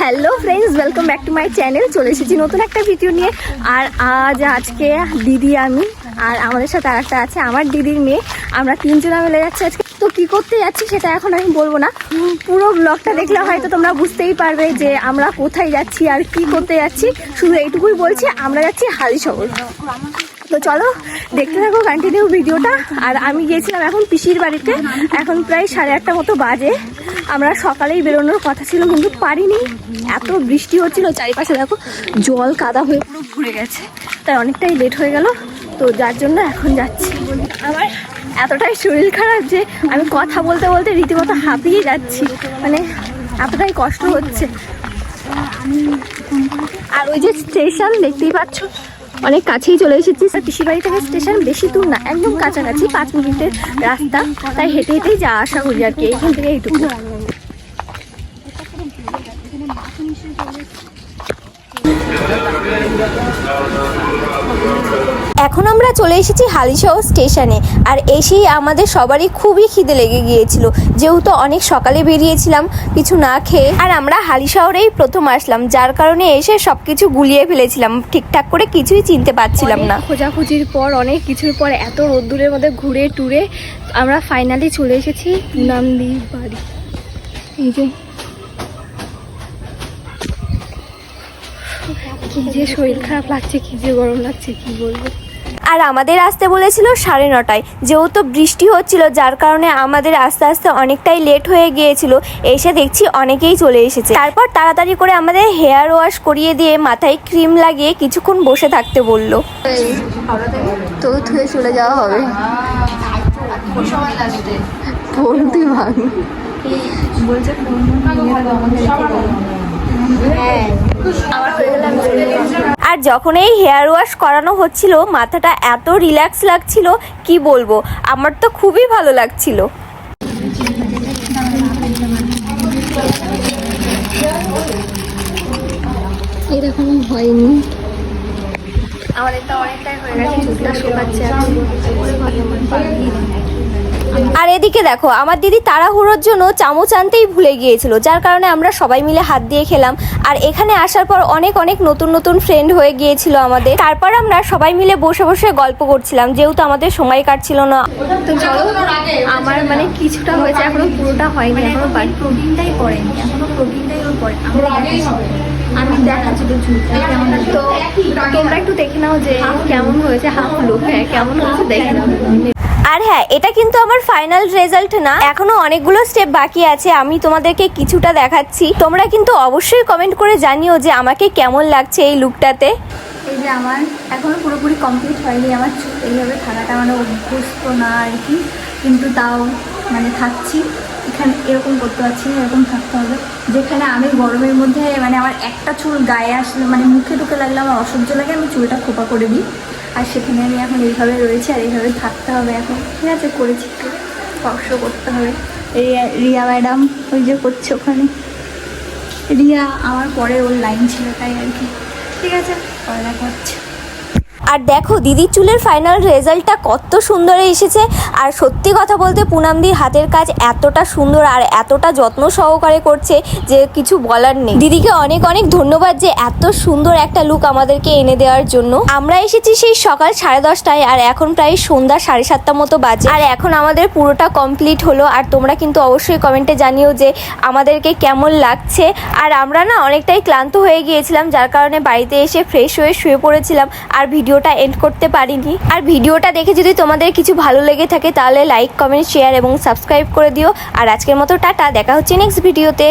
Hello friends, welcome back to my channel. চলে এসেছি নতুন একটা ভিডিও নিয়ে। আর আজকে দিদি, আমি আর আমাদের সাথে আর একটা আছে আমার দিদির মেয়ে, আমরা তিনজনা মিলে যাচ্ছি আজকে। তো কী করতে যাচ্ছি সেটা এখন আমি বলবো না, পুরো ব্লগটা দেখলে হয়তো তোমরা বুঝতেই পারবে যে আমরা কোথায় যাচ্ছি আর কি করতে যাচ্ছি। শুধু এইটুকুই বলছি, আমরা যাচ্ছি হালিশহর। তো চলো দেখতে থাকো কন্টিনিউ ভিডিওটা। আর আমি গিয়েছিলাম এখন পিসির বাড়িতে, এখন প্রায় 8:30 মতো বাজে। আমরা সকালেই বেরোনোর কথা ছিল কিন্তু পারিনি, এত বৃষ্টি হচ্ছিল, চারিপাশে দেখো জল কাদা হয়ে পুরো ভরে গেছে, তাই অনেকটাই লেট হয়ে গেল। তো যার জন্য এখন যাচ্ছি। আমার এতটাই শরীর খারাপ যে আমি কথা বলতে বলতে রীতিমতো হাঁপিয়ে যাচ্ছি, মানে এতটাই কষ্ট হচ্ছে। আর ওই যে স্টেশন দেখতেই পাচ্ছ, অনেক কাছেই চলে এসেছি। পিসির বাড়ি থেকে স্টেশন বেশি দূর না, একদম কাছাকাছি, 5 মিনিটের রাস্তা, তাই হেঁটে হেঁটেই যা আসা করি আর কি। এখান থেকে এইটুকু। এখন আমরা চলে এসেছি হালিশহর স্টেশনে। আর এসেই আমাদের সবারই খুবই খিদে লেগে গিয়েছিল, যেহেতু অনেক সকালে বেরিয়েছিলাম কিছু না খেয়ে। আর আমরা হালিশহরেই প্রথম আসলাম, যার কারণে এসে সবকিছু গুলিয়ে ফেলেছিলাম, ঠিকঠাক করে কিছুই চিনতে পারছিলাম না। খোঁজাখুঁজির পর, অনেক কিছুর পর, এত রোদ্দুরের মধ্যে ঘুরে টুরে আমরা ফাইনালি চলে এসেছি পুনামদির বাড়ি। এই যে কি যে শরীর খারাপ লাগছে, কি যে গরম লাগছে, কি বলবো। আর আমাদের আসতে বলেছিল 9:30, যেহেতু বৃষ্টি হচ্ছিল, যার কারণে আমাদের আস্তে আস্তে অনেকটাই লেট হয়ে গিয়েছিল। এসে দেখছি অনেকেই চলে এসেছে। তারপর তাড়াতাড়ি করে আমাদের হেয়ার ওয়াশ করিয়ে দিয়ে মাথায় ক্রিম লাগিয়ে কিছুক্ষণ বসে থাকতে বললো। তো ধুয়ে চলে যাওয়া হবে। ফোন তুই ভাঙ বলছে, আর যখন এই হেয়ার ওয়াশ করানো হচ্ছিল, মাথাটা এত রিল্যাক্স লাগছিল কি বলবো, আমার তো খুবই ভালো লাগছিল। এরকম হয়নি, আমাদের তো অনেকটাই হয়ে গেছে, চুলটা শোকাচ্ছে। আর এদিকে দেখো, আমার দিদি তাড়াহুড়োর জন্য চামচ আনতেই ভুলে গিয়েছিল, যার কারণে আমরা সবাই মিলে হাত দিয়ে খেলাম। আর এখানে আসার পর অনেক নতুন নতুন ফ্রেন্ড হয়ে গিয়েছিল আমাদের। তারপর আমরা সবাই মিলে বসে বসে গল্প করছিলাম, যেহেতু আমাদের সময় কাটছিল না। তো চলো, আমার মানে কিছুটা হয়েছে, এখনো পুরোটা হয়নি, এখনো প্রোটিনটাই পড়েনি, এখনো প্রোটিনটাই ওর পড়ে। আমি দেখাচ্ছি তো চুলটা কেমন, তো তোমরা একটু দেখে নাও যে কেমন হয়েছে। হাফ লুক, হ্যাঁ কেমন হয়েছে দেখে নাও। আর হ্যাঁ, এটা কিন্তু আমার ফাইনাল রেজাল্ট না, এখনো অনেকগুলো স্টেপ বাকি আছে, আমি তোমাদেরকে কিছুটা দেখাচ্ছি। তোমরা কিন্তু অবশ্যই কমেন্ট করে জানিও যে আমাকে কেমন লাগছে এই লুকটাতে। এই যে আমার এখনো পুরোপুরি কমপ্লিট হয়নি, আমার চুল এইভাবে থাকাটা মানে অভ্যস্ত না আর কি, কিন্তু তাও মানে থাকছি। এখানে এরকম করতে পারছি না, এরকম থাকতে হবে। যেখানে আমি গরমের মধ্যে মানে আমার একটা চুল গায়ে আসলে মানে মুখে ঢুকে লাগলে আমার অসহ্য লাগে, আমি চুলটা খোপা করে দিই। আর সেখানে আমি এখন এইভাবে রয়েছি, আর এইভাবে থাকতে হবে এখন। ঠিক আছে, করেছি, একটু স্পর্শ করতে হবে। রিয়া ম্যাডাম ওই যে করছে ওখানে, রিয়া আমার পরে ওর লাইন ছিল, তাই আর কি। ঠিক আছে, পড়া করছে। আর দেখো দিদির চুলের ফাইনাল রেজাল্টটা কত সুন্দর এসেছে। আর সত্যি কথা বলতে পুনামদির হাতের কাজ এতটা সুন্দর আর এতটা যত্ন সহকারে করছে যে কিছু বলার নেই। দিদিকে অনেক ধন্যবাদ যে এত সুন্দর একটা লুক আমাদেরকে এনে দেওয়ার জন্য। আমরা এসেছি সেই সকাল 10:30, আর এখন প্রায় সন্ধ্যা 7:30 মতো বাজে। আর এখন আমাদের পুরোটা কমপ্লিট হলো। আর তোমরা কিন্তু অবশ্যই কমেন্টে জানিও যে আমাদেরকে কেমন লাগছে। আর আমরা না অনেকটাই ক্লান্ত হয়ে গিয়েছিলাম, যার কারণে বাড়িতে এসে ফ্রেশ হয়ে শুয়ে পড়েছিলাম, আর ভিডিওটা এন্ড করতে পারিনি। আর ভিডিওটা দেখে যদি তোমাদের কিছু ভালো লেগে থাকে তাহলে লাইক, কমেন্ট, শেয়ার এবং সাবস্ক্রাইব করে দিও। আর আজকের মতো টাটা, দেখা হচ্ছে নেক্সট ভিডিওতে।